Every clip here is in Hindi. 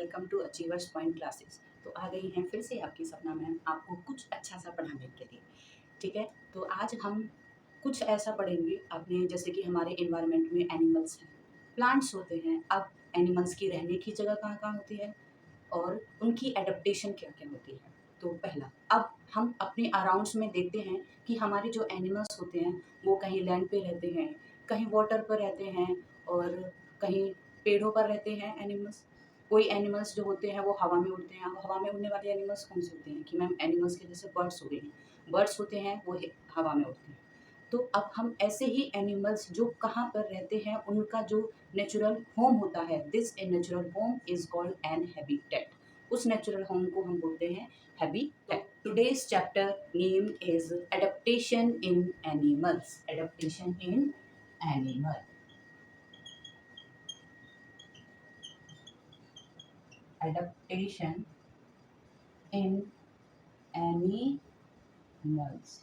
Welcome to achievers point classes. तो आ गई हैं फिर से आपकी सपना मैम आपको कुछ अच्छा सा पढ़ाने के लिए। ठीक है, तो आज हम कुछ ऐसा पढ़ेंगे। आपने जैसे कि हमारे इन्वायरमेंट में एनिमल्स हैं, प्लांट्स होते हैं। अब एनिमल्स की रहने की जगह कहाँ कहाँ होती है और उनकी एडेप्टेशन क्या क्या होती है। तो पहला, अब हम अपने अराउंड्स में देखते हैं कि हमारे जो एनिमल्स होते हैं वो कहीं लैंड पे रहते हैं, कहीं वाटर पर रहते हैं और कहीं पेड़ों पर रहते हैं एनिमल्स। कोई एनिमल्स जो होते हैं वो हवा में उड़ते हैं। अब हवा में उड़ने वाले एनिमल्स कौन से होते हैं कि मैम एनिमल्स के जैसे बर्ड्स हो गए हैं, बर्ड्स होते हैं वो हवा में उड़ते हैं। तो अब हम ऐसे ही एनिमल्स जो कहाँ पर रहते हैं उनका जो नेचुरल होम होता है, this a natural home is called an habitat. उस नेचुरल होम को हम बोलते हैं habitat. Today's chapter name is adaptation in animals. Adaptation in animal. Adaptation in animals.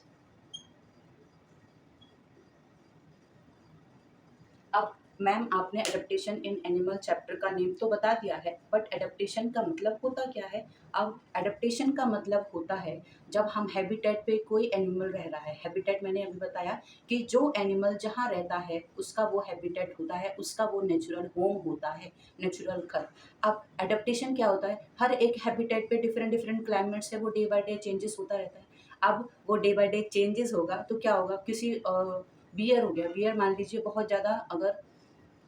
अब मैम आपने एडेप्टेशन इन एनिमल चैप्टर का नेम तो बता दिया है, बट एडेप्टेशन का मतलब होता क्या है। अब एडेप्टेशन का मतलब होता है जब हम हैबिटेट पे कोई एनिमल रह रहा है। हैबिटेट मैंने अभी बताया कि जो एनिमल जहाँ रहता है उसका वो हैबिटेट होता है, उसका वो नेचुरल होम होता है, नेचुरल घर। अब एडेप्टेशन क्या होता है, हर एक हैबिटेट पे डिफरेंट डिफरेंट क्लाइमेट से वो डे बाय डे चेंजेस होता रहता है। अब वो डे बाय डे चेंजेस होगा तो क्या होगा, किसी बियर हो गया, बियर मान लीजिए बहुत ज़्यादा अगर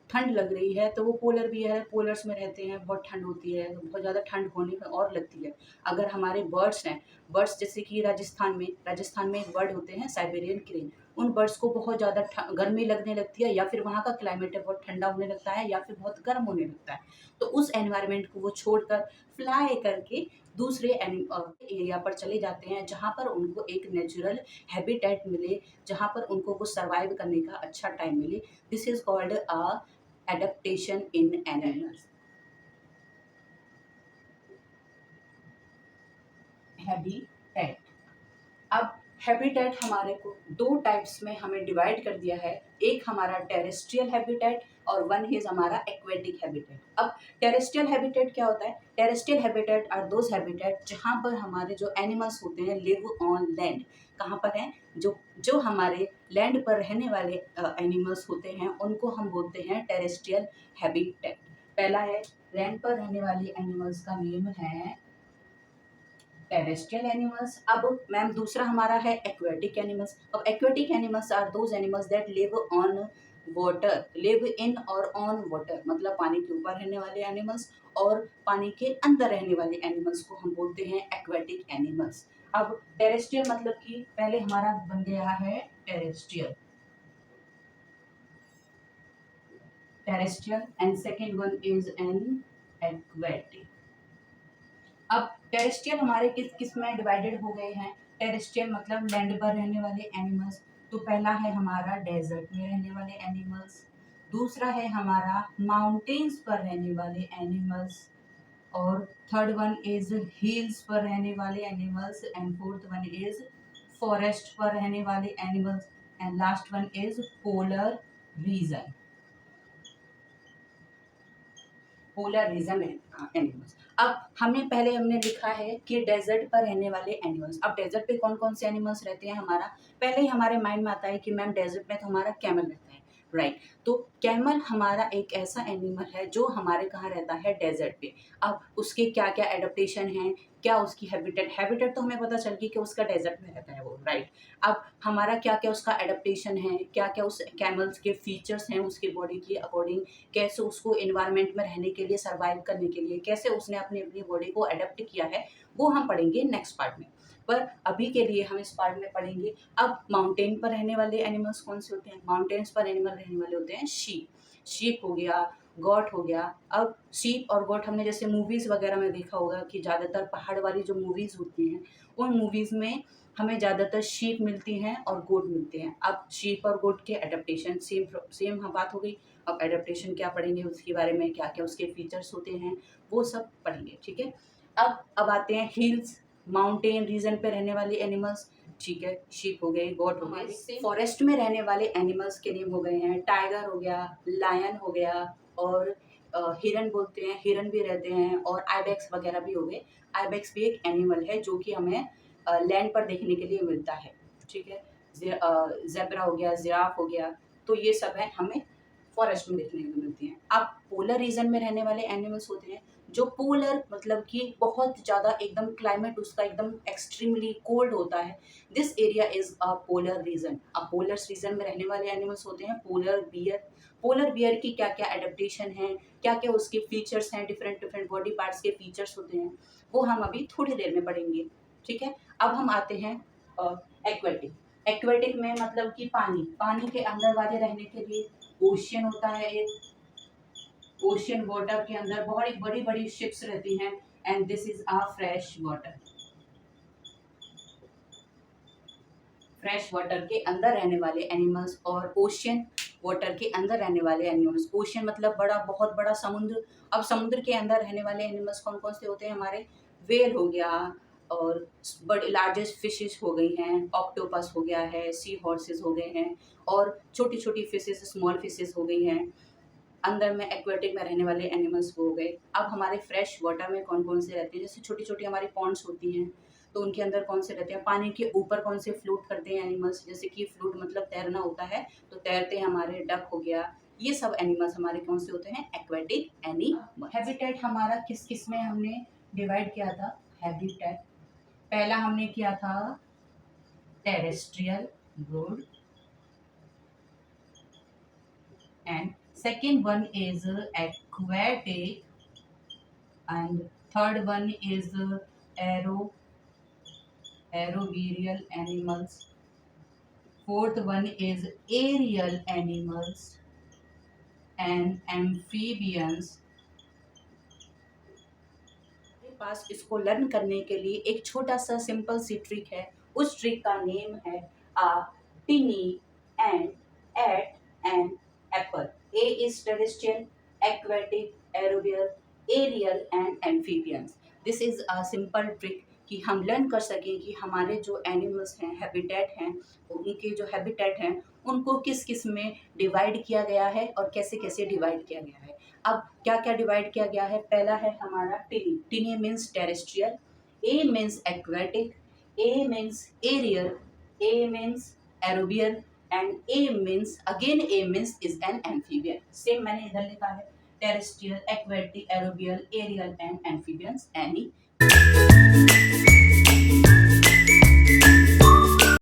ठंड लग रही है तो वो पोलर बियर है, पोलर्स में रहते हैं, बहुत ठंड होती है, बहुत ज़्यादा ठंड होने में और लगती है। अगर हमारे बर्ड्स हैं, बर्ड्स जैसे कि राजस्थान में एक बर्ड होते हैं साइबेरियन क्रेन, उन बर्ड्स को बहुत ज़्यादा गर्मी लगने लगती है, या फिर वहाँ का क्लाइमेट है बहुत ठंडा होने लगता है या फिर बहुत गर्म होने लगता है। तो उस एनवायरनमेंट को वो छोड़कर फ्लाई करके दूसरे एरिया पर चले जाते हैं जहाँ पर उनको एक नेचुरल हैबिटेट मिले, जहाँ पर उनको वो सर्वाइव करने का अच्छा टाइम मिले। This is called a adaptation in animals. Habitat. अब हैबिटेट हमारे को दो टाइप्स में हमें डिवाइड कर दिया है। एक हमारा टेरेस्ट्रियल हैबिटेट और वन इज हमारा एक्वेटिक हैबिटेट। अब टेरेस्ट्रियल हैबिटेट क्या होता है, terrestrial habitat are those habitat जहाँ पर हमारे जो एनिमल्स होते हैं लिव ऑन लैंड। कहाँ पर हैं, जो जो हमारे लैंड पर रहने वाले एनिमल्स होते हैं उनको हम बोलते हैं टेरेस्ट्रियल हैबिटेट। पहला है लैंड पर रहने वाले एनिमल्स का नेम है टेरेस्ट्रियल एनिमल्स। अब मैम दूसरा हमारा है एक्वेटिक एनिमल्स। अब aquatic animals are those animals that live on water, live in और ऑन वाटर, मतलब पानी के ऊपर रहने वाले एनिमल्स और पानी के अंदर रहने वाले एनिमल्स को हम बोलते हैं एक्वेटिक एनिमल्स। अब टेरेस्ट्रियल मतलब कि पहले हमारा बन गया है terrestrial, terrestrial and second one is an aquatic. अब टेरेस्ट्रियल हमारे किस किस में डिवाइडेड हो गए हैं। टेरेस्ट्रियल मतलब लैंड पर रहने वाले एनिमल्स। तो पहला है हमारा डेजर्ट में रहने वाले एनिमल्स, दूसरा है हमारा माउंटेन्स पर रहने वाले एनिमल्स, और थर्ड वन इज हिल्स पर रहने वाले animals, and fourth one is forest पर रहने वाले animals, and last one is polar region, polar region animals. अब हमने लिखा है कि डेजर्ट पर रहने वाले एनिमल्स। अब डेजर्ट पे कौन कौन से एनिमल्स रहते हैं, हमारा पहले ही हमारे माइंड में आता है कि मैम डेजर्ट में तो हमारा कैमल रहता है, राइट। तो कैमल हमारा एक ऐसा एनिमल है जो हमारे कहाँ रहता है, डेजर्ट पे। अब उसके क्या क्या एडेप्टेशन है, क्या उसकी हैबिटेट, हैबिटेट तो हमें पता चल गई कि उसका डेजर्ट में रहता है वो, राइट। अब हमारा क्या क्या उसका एडेप्टेशन है, क्या क्या उस कैमल्स के फीचर्स हैं उसके बॉडी के अकॉर्डिंग, कैसे उसको इन्वायरमेंट में रहने के लिए, सर्वाइव करने के लिए कैसे उसने अपनी अपनी बॉडी को अडेप्ट किया है, वो हम पढ़ेंगे नेक्स्ट पार्ट में। पर अभी के लिए हम इस पार्ट में पढ़ेंगे अब माउंटेन पर रहने वाले एनिमल्स कौन से होते हैं। माउंटेन्स पर एनिमल रहने वाले होते हैं शीप, शीप हो गया, गोट हो गया। अब शीप और गोट हमने जैसे मूवीज़ वगैरह में देखा होगा कि ज़्यादातर पहाड़ वाली जो मूवीज़ होती हैं उन मूवीज़ में हमें ज़्यादातर शीप मिलती हैं और गोट मिलते हैं। अब शीप और गोट के एडेप्टेशन सेम बात हो गई। अब एडेप्टेशन क्या पढ़ेंगे, उसके बारे में क्या क्या उसके फीचर्स होते हैं वो सब पढ़ेंगे, ठीक है। अब आते हैं हिल्स, माउंटेन रीजन पे रहने वाले एनिमल्स, ठीक है, शीप हो गए, गोट हो गए। फॉरेस्ट में रहने वाले एनिमल्स के नेम हो गए हैं टाइगर हो गया, लायन हो गया, और हिरन बोलते हैं, हिरन भी रहते हैं, और आइबेक्स वगैरह भी हो गए। आइबेक्स भी एक एनिमल है जो कि हमें लैंड पर देखने के लिए मिलता है, ठीक है। ज़ेब्रा हो गया, जिराफ हो गया, तो ये सब है हमें फॉरेस्ट में देखने को मिलती हैं। अब पोलर रीजन में रहने वाले एनिमल्स होते हैं जो पोलर मतलब कि बहुत ज़्यादा एकदम क्लाइमेट उसका एकदम एक्सट्रीमली कोल्ड होता है। This area is a polar region. अब पोलर रीजन में रहने वाले एनिमल्स होते हैं पोलर बियर। पोलर बियर की क्या क्या एडेप्टेशन है, क्या क्या उसके फीचर्स हैं, डिफरेंट डिफरेंट बॉडी पार्ट्स के फीचर्स होते हैं, वो हम अभी थोड़ी देर में पढ़ेंगे, ठीक है। अब हम आते हैं एक्वेटिक। एक्वेटिक में मतलब कि पानी, पानी के अंदर वाले रहने के लिए ओशियन होता है एक। ओशियन वाटर के अंदर बहुत बड़ी बड़ी शिप्स रहती हैं, and this is a fresh water. Fresh water के अंदर रहने वाले एनिमल्स और ओशियन वाटर के अंदर रहने वाले एनिमल्स। ओशियन मतलब बड़ा, बहुत बड़ा समुद्र। अब समुद्र के अंदर रहने वाले एनिमल्स कौन कौन से होते हैं हमारे? वेल हो गया, और बड़े लार्जेस्ट फिशेस हो गई हैं, ऑक्टोपस हो गया है, सी हॉर्सेस हो गए हैं, और छोटी छोटी फिशेस, स्मॉल फिशेस हो गई हैं। अंदर में एक्वेटिक में रहने वाले एनिमल्स हो गए। अब हमारे फ्रेश वाटर में कौन कौन से रहते हैं? जैसे छोटी छोटी हमारी पॉन्ड्स होती हैं, तो उनके अंदर कौन से रहते हैं? पानी के ऊपर कौन से फ्लोट करते हैं एनिमल्स? जैसे कि फ्लोट मतलब तैरना होता है, तो तैरते हैं हमारे डक हो गया। ये सब एनिमल्स हमारे कौन से होते हैं? Aquatic animal. हैबिटेट हमारा किस किस में हमने डिवाइड किया था? हैबिटेट पहला हमने किया था terrestrial, good, and second one is aquatic, and third one is aerobial animals, fourth one is aerial animals and amphibians। मेरे पास इसको लर्न करने के लिए एक छोटा सा सिंपल सी ट्रिक है। उस ट्रिक का नेम है a tinny ant at an apple। A is terrestrial, aquatic, aerobial, aerial and amphibians। This is a simple trick कि हम लर्न कर सकें कि हमारे जो एनिमल्स हैं, हैबिटेट हैं, उनके जो हैबिटेट हैं उनको किस किस में डिवाइड किया गया है और कैसे कैसे डिवाइड किया गया है। अब क्या क्या डिवाइड किया गया है? पहला है हमारा tiny. Tiny means terrestrial, A means aquatic, A means aerial, A means aerobial, and A means again A means is an amphibian. Same मैंने इधर लिखा है terrestrial, aquatic, aerobial, aerial and amphibians any.